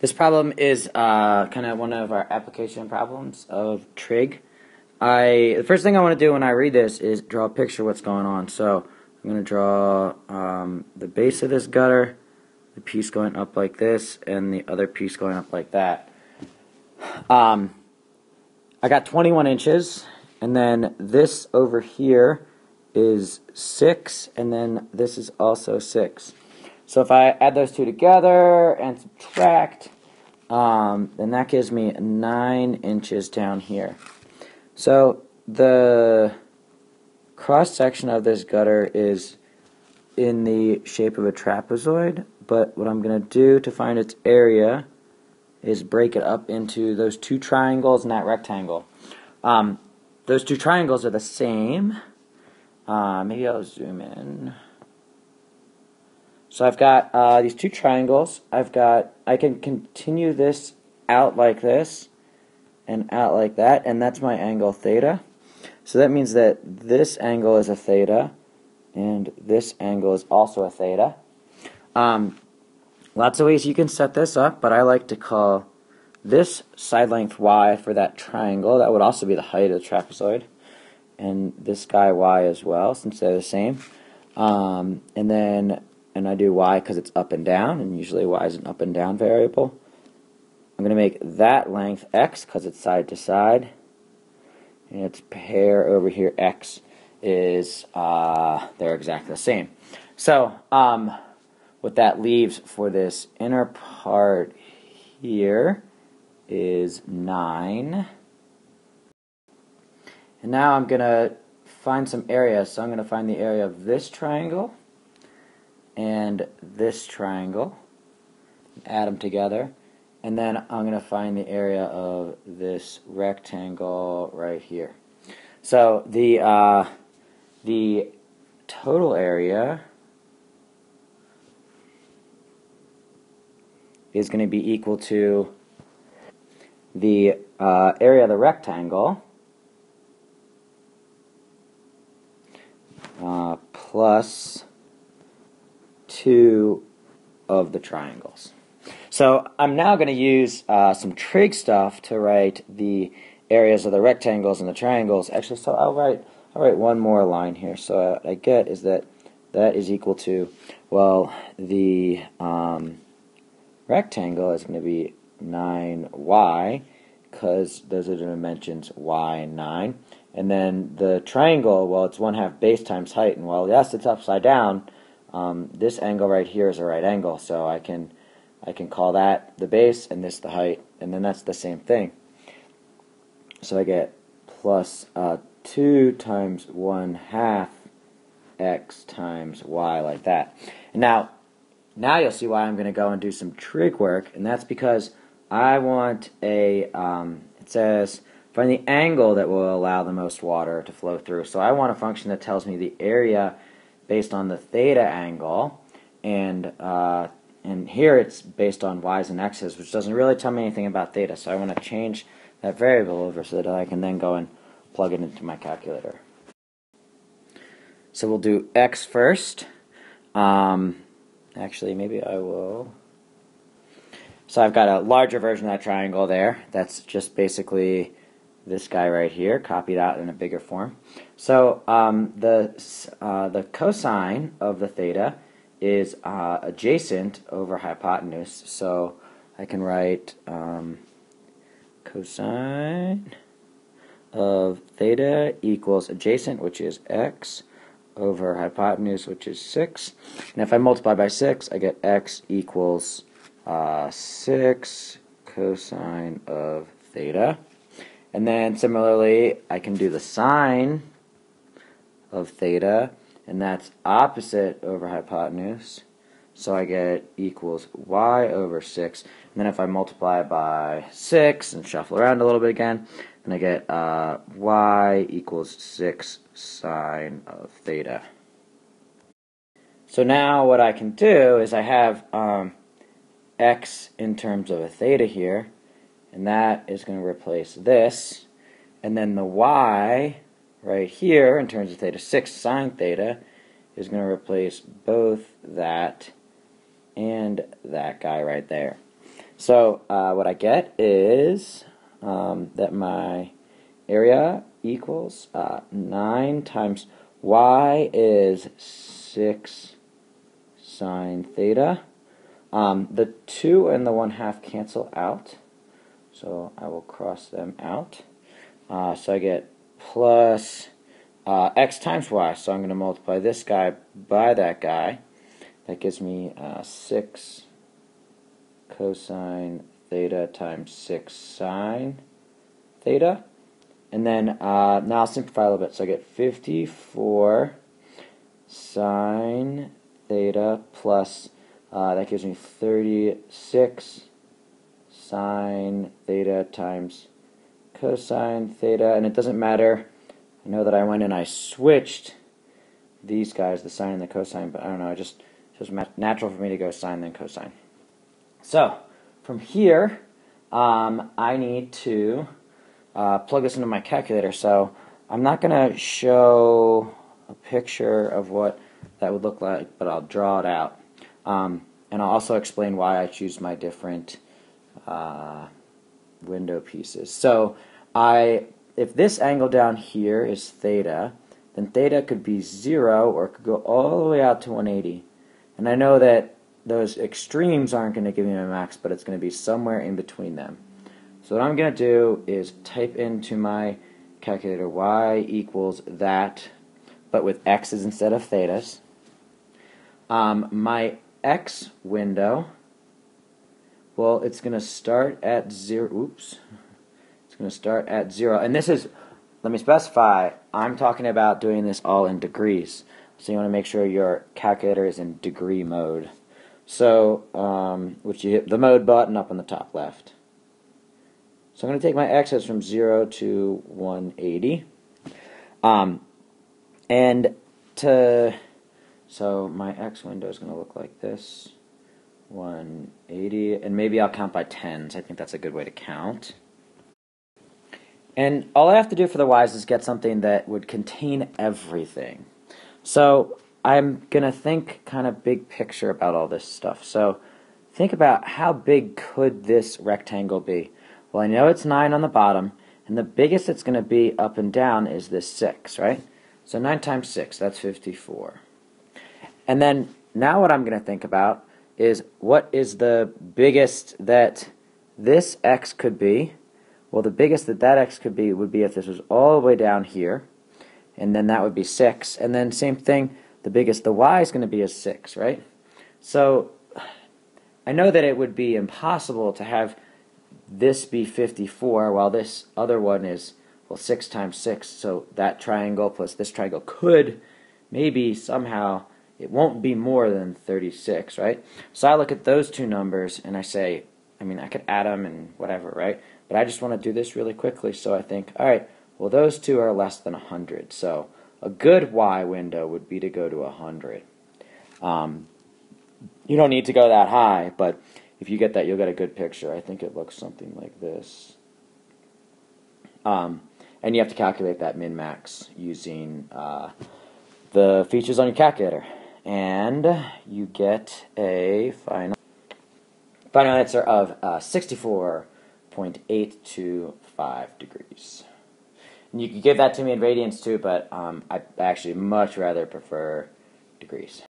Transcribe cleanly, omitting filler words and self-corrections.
This problem is kind of one of our application problems of Trig. The first thing I want to do when I read this is draw a picture of what's going on. So I'm going to draw the base of this gutter, the piece going up like this, and the other piece going up like that. I got 21 inches, and then this over here is 6, and then this is also 6. So if I add those two together and subtract, then that gives me 9 inches down here. So the cross-section of this gutter is in the shape of a trapezoid, but what I'm going to do to find its area is break it up into those two triangles and that rectangle. Those two triangles are the same. Maybe I'll zoom in. So I've got these two triangles. I can continue this out like this and out like that, and that's my angle theta. So that means that this angle is a theta, and this angle is also a theta. Lots of ways you can set this up, but I like to call this side length y for that triangle. That would also be the height of the trapezoid. And this guy y as well, since they're the same. And I do y because it's up and down, and usually y is an up and down variable. I'm going to make that length x because it's side to side. And its pair over here, x, is, they're exactly the same. So, what that leaves for this inner part here is 9. And now I'm going to find some areas. So I'm going to find the area of this triangle and this triangle, add them together, and then I'm going to find the area of this rectangle right here. So the total area is going to be equal to the area of the rectangle plus 2 of the triangles. So I'm now going to use some trig stuff to write the areas of the rectangles and the triangles. Actually, so I'll write one more line here. So what I get is that is equal to, well, the rectangle is going to be 9y because those are the dimensions y and 9. And then the triangle, well, it's 1/2 base times height, and well, yes, it's upside down. This angle right here is a right angle, so I can call that the base and this the height, and then that's the same thing. So I get plus 2 times 1/2 x times y, like that. And now you'll see why I'm going to go and do some trig work, and that's because I want it says find the angle that will allow the most water to flow through. So I want a function that tells me the area based on the theta angle, and here it's based on y's and x's, which doesn't really tell me anything about theta. So I want to change that variable over so that I can then go and plug it into my calculator. So we'll do x first. Actually, maybe I will. So I've got a larger version of that triangle there. That's just basically this guy right here, copied out in a bigger form. So the cosine of the theta is adjacent over hypotenuse. So I can write cosine of theta equals adjacent, which is x, over hypotenuse, which is 6. And if I multiply by 6, I get x equals 6 cosine of theta. And then similarly, I can do the sine of theta, and that's opposite over hypotenuse. So I get equals y over 6. And then if I multiply by 6 and shuffle around a little bit again, then I get y equals 6 sine of theta. So now what I can do is I have x in terms of a theta here, and that is going to replace this, and then the y right here in terms of theta, 6 sine theta, is going to replace both that and that guy right there. So what I get is that my area equals 9 times y is 6 sine theta. The 2 and the 1/2 cancel out, so I will cross them out. So I get plus x times y, so I'm going to multiply this guy by that guy. That gives me 6 cosine theta times 6 sine theta. And then now I'll simplify a little bit. So I get 54 sine theta plus, that gives me 36 sine theta times cosine theta. And it doesn't matter. I know that I went and I switched these guys, the sine and the cosine, but I don't know. It's just natural for me to go sine then cosine. So from here, I need to plug this into my calculator. So I'm not going to show a picture of what that would look like, but I'll draw it out. And I'll also explain why I choose my different window pieces. So if this angle down here is theta, then theta could be 0 or it could go all the way out to 180. And I know that those extremes aren't going to give me my max, but it's going to be somewhere in between them. So what I'm going to do is type into my calculator y equals that, but with x's instead of thetas. My x window, well, it's going to start at 0. Oops. It's going to start at 0. And this is, let me specify, I'm talking about doing this all in degrees. So you want to make sure your calculator is in degree mode. So, which you hit the mode button up on the top left. So I'm going to take my x's from 0 to 180. So my x window is going to look like this. 180. And maybe I'll count by tens. I think that's a good way to count. And all I have to do for the y's is get something that would contain everything. So I'm going to think kind of big picture about all this stuff. So think about how big could this rectangle be? Well, I know it's 9 on the bottom, and the biggest it's going to be up and down is this 6, right? So 9 times 6, that's 54. And then now what I'm going to think about is what is the biggest that this x could be? Well, the biggest that x could be would be if this was all the way down here, and then that would be 6. And then same thing, the biggest the y is going to be is 6, right? So I know that it would be impossible to have this be 54 while this other one is, well, 6 times 6. So that triangle plus this triangle could maybe somehow, it won't be more than 36, right? So I look at those two numbers and I say, I mean, I could add them and whatever, right? But I just want to do this really quickly, so I think, all right, well, those two are less than 100. So a good y window would be to go to 100. You don't need to go that high, but if you get that, you'll get a good picture. I think it looks something like this. And you have to calculate that min-max using the features on your calculator. And you get a final answer of 64.825 degrees. And you can give that to me in radians too, but I actually much rather prefer degrees.